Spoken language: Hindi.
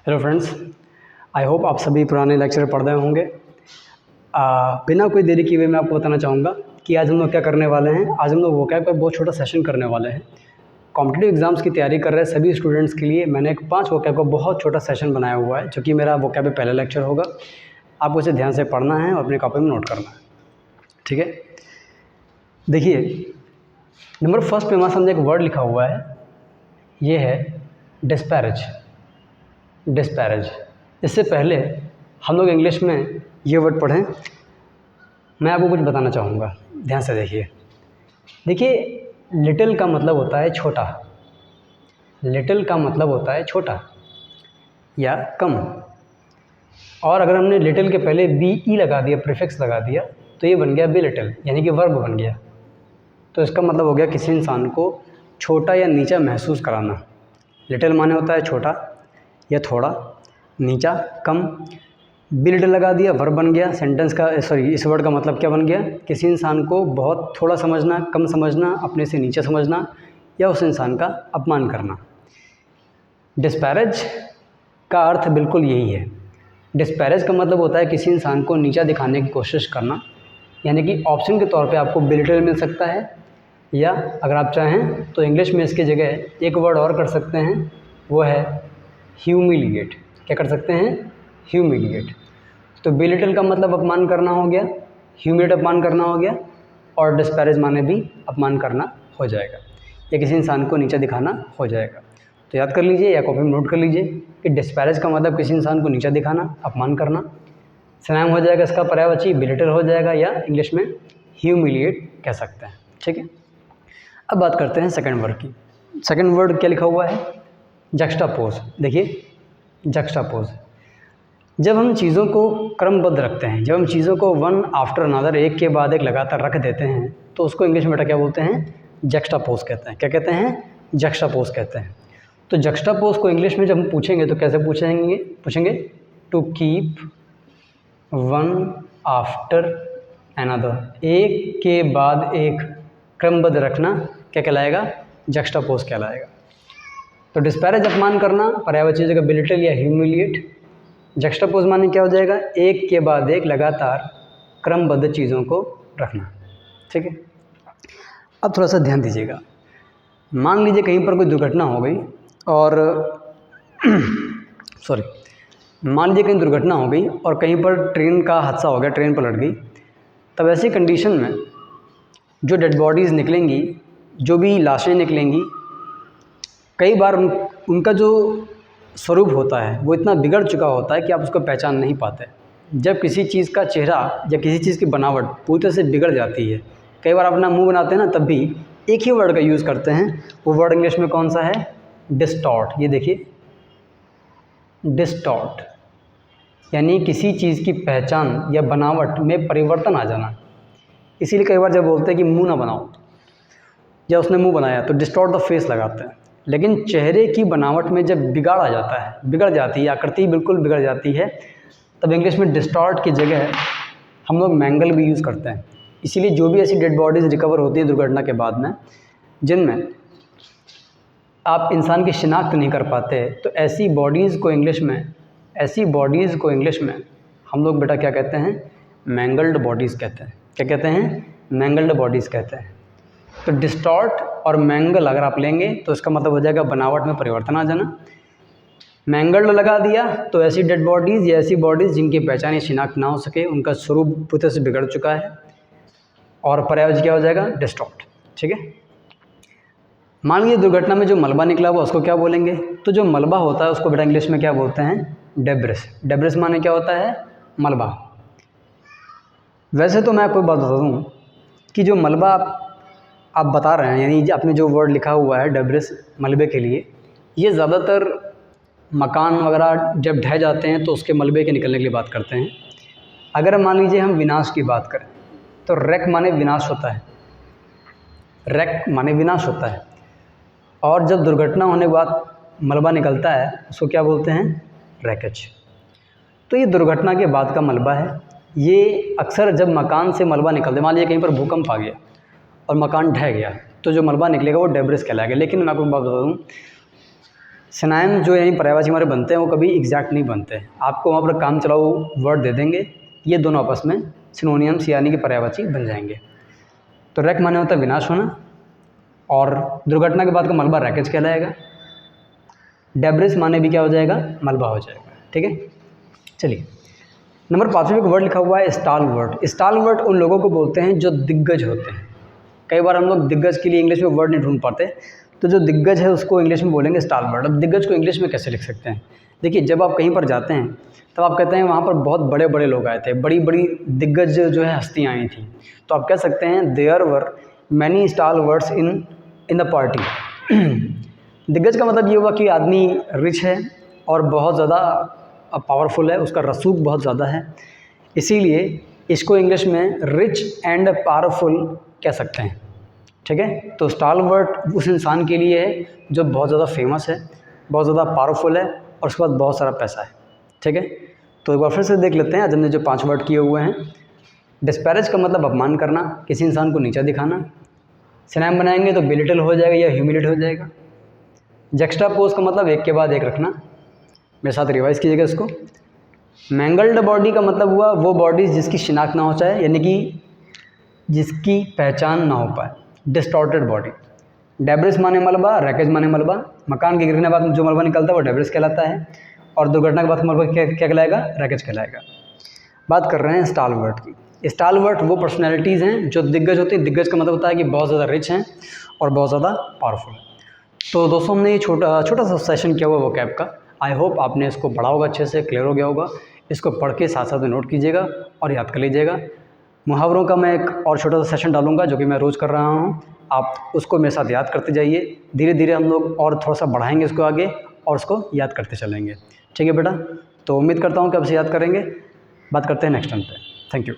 हेलो फ्रेंड्स, आई होप आप सभी पुराने लेक्चर पढ़ रहे होंगे। बिना कोई देरी किए हुए मैं आपको बताना चाहूँगा कि आज हम लोग क्या करने वाले हैं। आज हम लोग वोकैब का बहुत छोटा सेशन करने वाले हैं। कॉम्पिटिटिव एग्जाम्स की तैयारी कर रहे सभी स्टूडेंट्स के लिए मैंने एक 5 वोकैब का बहुत छोटा सेशन बनाया हुआ है, जो कि मेरा वोकैब में पहला लेक्चर होगा। आपको इसे ध्यान से पढ़ना है और अपनी कॉपी में नोट करना है, ठीक है। देखिए, नंबर फर्स्ट पे हमारे सामने एक वर्ड लिखा हुआ है, ये है डिस्पैरेज। डिस्पैरेज। इससे पहले हम लोग इंग्लिश में ये वर्ड पढ़ें। मैं आपको कुछ बताना चाहूँगा, ध्यान से देखिए। लिटिल का मतलब होता है छोटा। लिटिल का मतलब होता है छोटा या कम। और अगर हमने लिटिल के पहले बी ई लगा दिया, प्रीफिक्स लगा दिया, तो ये बन गया बी लिटिल, यानी कि वर्ब बन गया। तो इसका मतलब हो गया किसी इंसान को छोटा या नीचा महसूस कराना। लिटिल माने होता है छोटा या थोड़ा, नीचा, कम। बी लिटिल लगा दिया, वर्ब बन गया। सेंटेंस का इस वर्ड का मतलब क्या बन गया? किसी इंसान को बहुत थोड़ा समझना, कम समझना, अपने से नीचे समझना या उस इंसान का अपमान करना। डिस्पैरेज का अर्थ बिल्कुल यही है। डिस्पैरेज का मतलब होता है किसी इंसान को नीचा दिखाने की कोशिश करना, यानी कि ऑप्शन के तौर पे आपको बिलिटल मिल सकता है, या अगर आप चाहें तो इंग्लिश में इसकी जगह एक वर्ड और कर सकते हैं, वो है ह्यूमिलिएट। क्या कर सकते हैं? ह्यूमिलिएट। तो बिलिटल का मतलब अपमान करना हो गया, ह्यूमिलिएट अपमान करना हो गया, और डिस्पैरेज माने भी अपमान करना हो जाएगा, या किसी इंसान को नीचा दिखाना हो जाएगा। तो याद कर लीजिए या कॉपी में नोट कर लीजिए कि डिस्पैरेज का मतलब किसी इंसान को नीचा दिखाना, अपमान करना। सिनोनिम हो जाएगा इसका पर्यायवाची बिलिटल हो जाएगा, या इंग्लिश में ह्यूमिलिएट कह सकते हैं, ठीक है। अब बात करते हैं सेकंड वर्ड की। सेकंड वर्ड क्या लिखा हुआ है? जक्स्टापोज। देखिए, जक्स्टापोज। जब हम चीज़ों को क्रमबद्ध रखते हैं, जब हम चीज़ों को वन आफ्टर अनदर, एक के बाद एक लगातार रख देते हैं, तो उसको इंग्लिश में बेटा क्या बोलते हैं? जक्स्टापोज कहते हैं। क्या कहते हैं? जक्स्टापोज कहते हैं। तो जक्स्टापोज को इंग्लिश में जब हम पूछेंगे तो कैसे पूछेंगे? To keep one after another, एक के बाद एक क्रमबद्ध रखना क्या कहलाएगा? जक्स्टापोज कहलाएगा। तो डिस्पैरेज अपमान करना, पर्यायवाची जगह बिलिटल या ह्यूमिलिएट। जक्स्टापोज माने क्या हो जाएगा? एक के बाद एक लगातार क्रमबद्ध चीज़ों को रखना, ठीक है। अब थोड़ा सा ध्यान दीजिएगा। मान लीजिए कहीं पर कोई दुर्घटना हो गई और मान लीजिए कहीं दुर्घटना हो गई और कहीं पर ट्रेन का हादसा हो गया, ट्रेन पलट गई। तब ऐसी कंडीशन में जो डेड बॉडीज़ निकलेंगी, जो भी लाशें निकलेंगी, कई बार उनका जो स्वरूप होता है वो इतना बिगड़ चुका होता है कि आप उसको पहचान नहीं पाते। जब किसी चीज़ का चेहरा या किसी चीज़ की बनावट पूरी तरह से बिगड़ जाती है, कई बार अपना मुंह बनाते हैं ना, तब भी एक ही वर्ड का यूज़ करते हैं। वो वर्ड इंग्लिश में कौन सा है? डिस्टॉर्ट। ये देखिए, डिस्टॉर्ट यानी किसी चीज़ की पहचान या बनावट में परिवर्तन आ जाना। इसीलिए कई बार जब बोलते हैं कि मुंह ना बनाओ, या उसने मुंह बनाया तो डिस्टॉर्ट द फेस लगाते हैं। लेकिन चेहरे की बनावट में जब बिगाड़ आ जाता है, बिगड़ जाती है, आकृति बिल्कुल बिगड़ जाती है, तब इंग्लिश में डिस्टॉर्ट की जगह हम लोग मैंगल भी यूज़ करते हैं। इसीलिए जो भी ऐसी डेड बॉडीज़ रिकवर होती है दुर्घटना के बाद में, जिनमें आप इंसान की शिनाख्त नहीं कर पाते, तो ऐसी बॉडीज़ को इंग्लिश में हम लोग बेटा क्या कहते हैं? मैंगल्ड बॉडीज़ कहते हैं। क्या कहते हैं? मैंगल्ड बॉडीज़ कहते हैं। तो डिस्टॉर्ट और मैंगल अगर आप लेंगे तो इसका मतलब हो जाएगा बनावट में परिवर्तन आ जाना। मैंगल्ड लगा दिया तो ऐसी डेड बॉडीज़ या ऐसी बॉडीज़ जिनकी पहचान या शिनाख्त ना हो सके, उनका स्वरूप पूरी तरह से बिगड़ चुका है, और पर्यायवाची क्या हो जाएगा? डिस्टॉर्ट, ठीक है। मान लीजिए दुर्घटना में जो मलबा निकला हुआ उसको क्या बोलेंगे? तो जो मलबा होता है उसको बेटा इंग्लिश में क्या बोलते हैं? डेब्रिस। डेब्रिस माने क्या होता है? मलबा। वैसे तो मैं आपको बात बता दूँ कि जो मलबा आप बता रहे हैं, यानी आपने जो वर्ड लिखा हुआ है डेब्रिस मलबे के लिए, ये ज़्यादातर मकान वगैरह जब ढह जाते हैं तो उसके मलबे के निकलने के लिए बात करते हैं। अगर मान लीजिए हम विनाश की बात करें तो रैक माने विनाश होता है। रैक माने विनाश होता है, और जब दुर्घटना होने के बाद मलबा निकलता है उसको क्या बोलते हैं? रैकेज। तो ये दुर्घटना के बाद का मलबा है। ये अक्सर जब मकान से मलबा निकलते, मान लीजिए कहीं पर भूकंप आ गया और मकान ढह गया, तो जो मलबा निकलेगा वो डेब्रिस कहलाएगा। लेकिन मैं आपको बात बता दूँ, सिनोनिम जो यानी पर्यायवाची हमारे बनते हैं वो कभी एग्जैक्ट नहीं बनते हैं। आपको वहाँ पर काम चलाओ वर्ड दे देंगे, ये दोनों आपस में सिनोनिम्स यानी कि पर्यायवाची बन जाएंगे। तो रैक माने होता है विनाश होना, और दुर्घटना के बाद का मलबा रैकेज कहलाएगा। डेब्रिस माने भी क्या हो जाएगा, मलबा हो जाएगा। ठीक है, चलिए नंबर 5 में एक वर्ड लिखा हुआ है स्टालवर्ट। स्टालवर्ट उन लोगों को बोलते हैं जो दिग्गज होते हैं। कई बार हम लोग दिग्गज के लिए इंग्लिश में वर्ड नहीं ढूंढ पाते, तो जो दिग्गज है उसको इंग्लिश में बोलेंगे स्टालवर्ट। अब दिग्गज को इंग्लिश में कैसे लिख सकते हैं? देखिए, जब आप कहीं पर जाते हैं तब आप कहते हैं वहाँ पर बहुत बड़े बड़े लोग आए थे, बड़ी बड़ी दिग्गज जो है हस्तियाँ आई थी, तो आप कह सकते हैं there were many stalwarts in the party. दिग्गज का मतलब ये हुआ कि आदमी रिच है और बहुत ज़्यादा पावरफुल है, उसका रसूख बहुत ज़्यादा है, इसीलिए इसको इंग्लिश में रिच एंड पावरफुल कह सकते हैं। ठीक है, तो स्टालवर्ट उस इंसान के लिए है जो बहुत ज़्यादा फेमस है, बहुत ज़्यादा पावरफुल है और उसके बाद बहुत सारा पैसा है। ठीक है, तो एक बार फिर से देख लेते हैं। आज हमने जो 5 वर्ड किए हुए हैं। डिस्पैरेज का मतलब अपमान करना, किसी इंसान को नीचा दिखाना। सिनोनिम बनाएंगे तो बेलिटल हो जाएगा या ह्यूमिलेट हो जाएगा। जक्स्टापोज का मतलब एक के बाद एक रखना, मेरे साथ रिवाइज कीजिएगा इसको। मैंगल्ड बॉडी का मतलब हुआ वो बॉडी जिसकी शिनाख्त ना हो जाए, यानी कि जिसकी पहचान ना हो पाए, डिस्टॉर्टेड बॉडी। डेब्रिस माने मलबा, रैकेज माने मलबा। मकान के गिरने के बाद जो मलबा निकलता है वो डेब्रिस कहलाता है, और दुर्घटना के बाद मलबा क्या कहलाएगा, रैकेज कहलाएगा। बात कर रहे हैं स्टालवर्ट की। स्टालवर्ट वो पर्सनैलिटीज़ हैं जो दिग्गज होती हैं। दिग्गज का मतलब होता है कि बहुत ज़्यादा रिच हैं और बहुत ज़्यादा पावरफुल। तो दोस्तों हमने ये छोटा सा सेशन किया हुआ वोकैब का। आई होप आपने इसको पढ़ा होगा, अच्छे से क्लियर हो गया होगा। इसको पढ़ के साथ साथ में नोट कीजिएगा और याद कर लीजिएगा। मुहावरों का मैं एक और छोटा सा सेशन डालूंगा जो कि मैं रोज़ कर रहा हूँ, आप उसको मेरे साथ याद करते जाइए। धीरे धीरे हम लोग और थोड़ा सा बढ़ाएंगे इसको आगे और उसको याद करते चलेंगे। ठीक है बेटा, तो उम्मीद करता हूँ कि आप इसे याद करेंगे। बात करते हैं नेक्स्ट टाइम पे। Thank you.